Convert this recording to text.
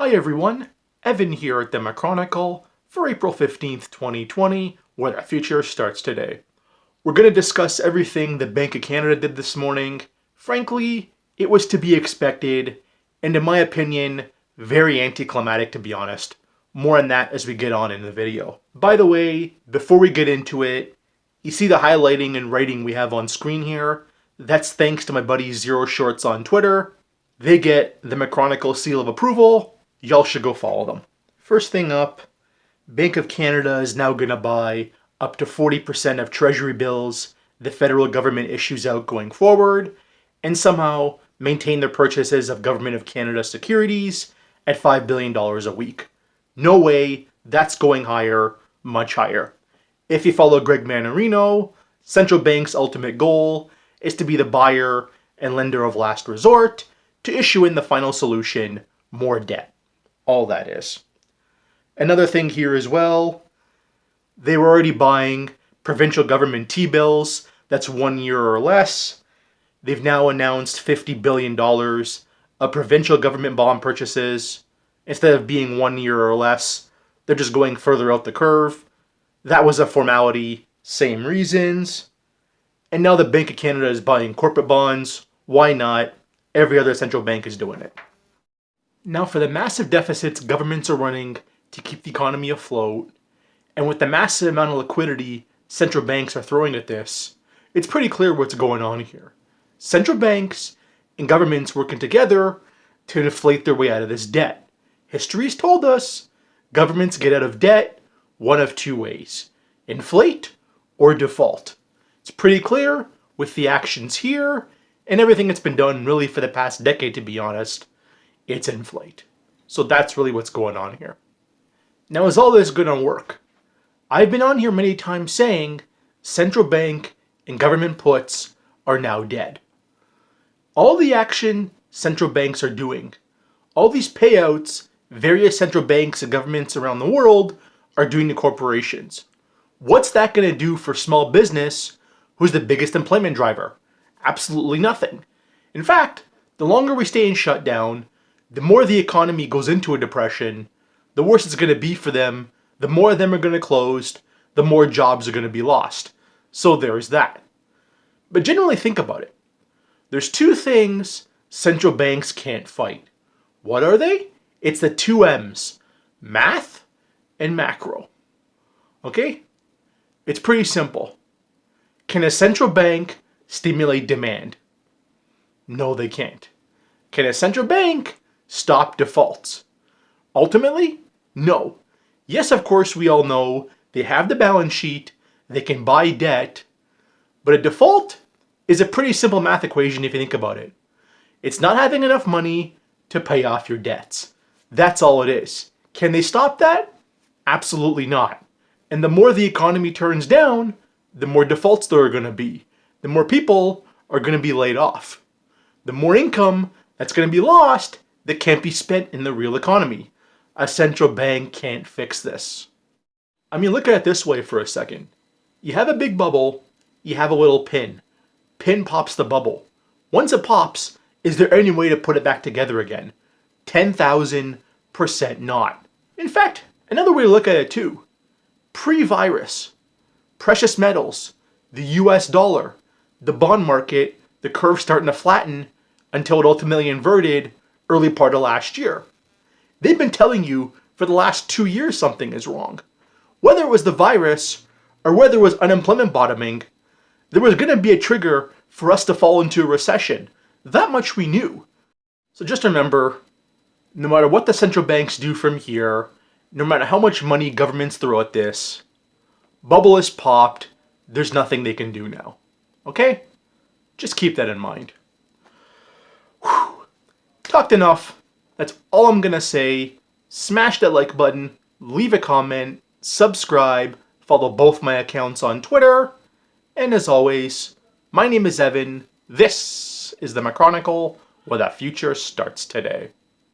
Hi everyone, Evan here at the Chronicle for April 15th, 2020, where the future starts today. We're going to discuss everything the Bank of Canada did this morning. Frankly, it was to be expected, and in my opinion, very anticlimactic to be honest. More on that as we get on in the video. By the way, before we get into it, you see the highlighting and writing we have on screen here? That's thanks to my buddy Zero Shorts on Twitter. They get the Chronicle seal of approval. Y'all should go follow them. First thing up, Bank of Canada is now going to buy up to 40% of treasury bills the federal government issues out going forward, and somehow maintain their purchases of Government of Canada securities at $5 billion a week. No way, that's going higher, much higher. If you follow Greg Mannarino, central bank's ultimate goal is to be the buyer and lender of last resort to issue in the final solution, more debt. All that is. Another thing here as well, they were already buying provincial government T-bills, that's 1 year or less. They've now announced $50 billion of provincial government bond purchases. Instead of being 1 year or less, they're just going further out the curve. That was a formality, same reasons. And now the Bank of Canada is buying corporate bonds. Why not? Every other central bank is doing it. Now for the massive deficits governments are running to keep the economy afloat, and with the massive amount of liquidity central banks are throwing at this, it's pretty clear what's going on here. Central banks and governments working together to inflate their way out of this debt. History's told us governments get out of debt one of two ways: inflate or default. It's pretty clear with the actions here and everything that's been done really for the past decade, to be honest. It's inflate. So that's really what's going on here. Now, is all this going to work? I've been on here many times saying central bank and government puts are now dead. All the action central banks are doing, all these payouts various central banks and governments around the world are doing to corporations. What's that going to do for small business, who's the biggest employment driver? Absolutely nothing. In fact, the longer we stay in shutdown, the more the economy goes into a depression, the worse it's going to be for them, the more of them are going to close, the more jobs are going to be lost. So there's that. But generally think about it. There's two things central banks can't fight. What are they? It's the two M's, math and macro. Okay? It's pretty simple. Can a central bank stimulate demand? No, they can't. Can a central bank stop defaults? Ultimately, no. Yes, of course, we all know they have the balance sheet, they can buy debt, but a default is a pretty simple math equation if you think about it. It's not having enough money to pay off your debts. That's all it is. Can they stop that? Absolutely not. And the more the economy turns down, the more defaults there are going to be. The more people are going to be laid off. The more income that's going to be lost that can't be spent in the real economy. A central bank can't fix this. I mean, look at it this way for a second. You have a big bubble, you have a little pin. Pin pops the bubble. Once it pops, is there any way to put it back together again? 10,000% not. In fact, another way to look at it too. Pre-virus, precious metals, the US dollar, the bond market, the curve starting to flatten until it ultimately inverted early part of last year. They've been telling you for the last 2 years something is wrong. Whether it was the virus or whether it was unemployment bottoming, there was going to be a trigger for us to fall into a recession. That much we knew. So just remember, no matter what the central banks do from here, no matter how much money governments throw at this, bubble is popped, there's nothing they can do now. Okay? Just keep that in mind. Whew. Talked enough. That's all I'm going to say. Smash that like button, leave a comment, subscribe, follow both my accounts on Twitter, and as always, my name is Evan. This is the Chronicle, where the future starts today.